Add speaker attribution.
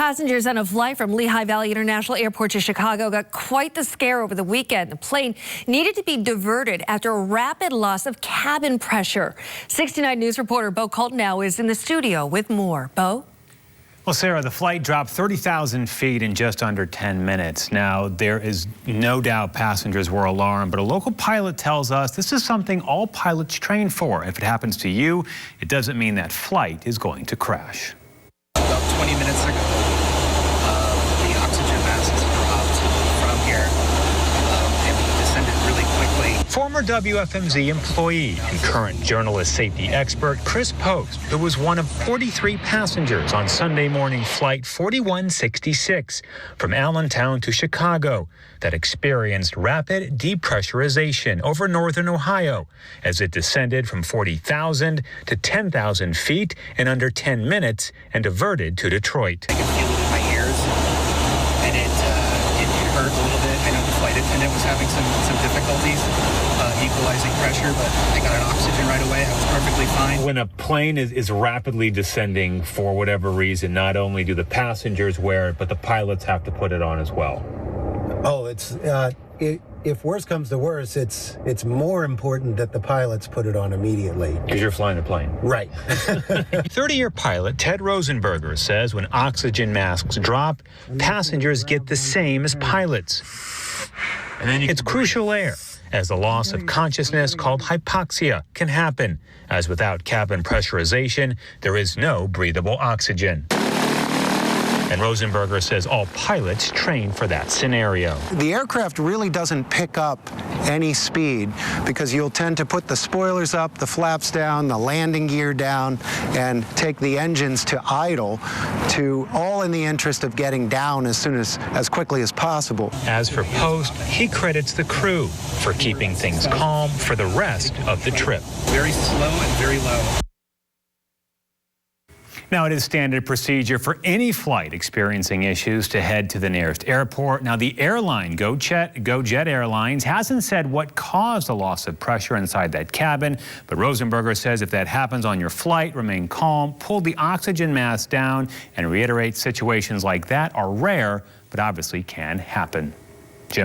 Speaker 1: Passengers on a flight from Lehigh Valley International Airport to Chicago got quite the scare over the weekend. The plane needed to be diverted after a rapid loss of cabin pressure. 69 News reporter Bo Colton is in the studio with more. Bo?
Speaker 2: Well, Sarah, the flight dropped 30,000 feet in just under 10 minutes. Now, there is no doubt passengers were alarmed, but a local pilot tells us this is something all pilots train for. If it happens to you, it doesn't mean that flight is going to crash.
Speaker 3: About 20 minutes ago, the oxygen masks dropped from here and descended really quickly.
Speaker 2: Former WFMZ employee and current journalist safety expert Chris Post, who was one of 43 passengers on Sunday morning flight 4166 from Allentown to Chicago, that experienced rapid depressurization over northern Ohio as it descended from 40,000 to 10,000 feet in under 10 minutes and diverted to Detroit.
Speaker 3: I could feel it in my ears, and it hurt a little bit. I know the flight attendant was having some difficulties equalizing pressure, but I got an oxygen right away. I was perfectly fine.
Speaker 2: When a plane is rapidly descending for whatever reason, not only do the passengers wear it, but the pilots have to put it on as well.
Speaker 4: Oh, if worse comes to worse, it's more important that the pilots put it on immediately.
Speaker 2: Because you're flying the plane.
Speaker 4: Right.
Speaker 2: 30-year pilot Ted Rosenberger says when oxygen masks drop, passengers get the same as pilots. And then it's crucial air, as the loss of consciousness called hypoxia can happen, as without cabin pressurization, there is no breathable oxygen. And Rosenberger says all pilots train for that scenario.
Speaker 4: The aircraft really doesn't pick up any speed because you'll tend to put the spoilers up, the flaps down, the landing gear down, and take the engines to idle, to all in the interest of getting down as quickly as possible.
Speaker 2: As for Post, he credits the crew for keeping things calm for the rest of the trip.
Speaker 3: Very slow and very low.
Speaker 2: Now, it is standard procedure for any flight experiencing issues to head to the nearest airport. Now, the airline, GoJet Airlines, hasn't said what caused the loss of pressure inside that cabin, but Rosenberger says if that happens on your flight, remain calm, pull the oxygen mask down, and reiterate situations like that are rare, but obviously can happen. Jim?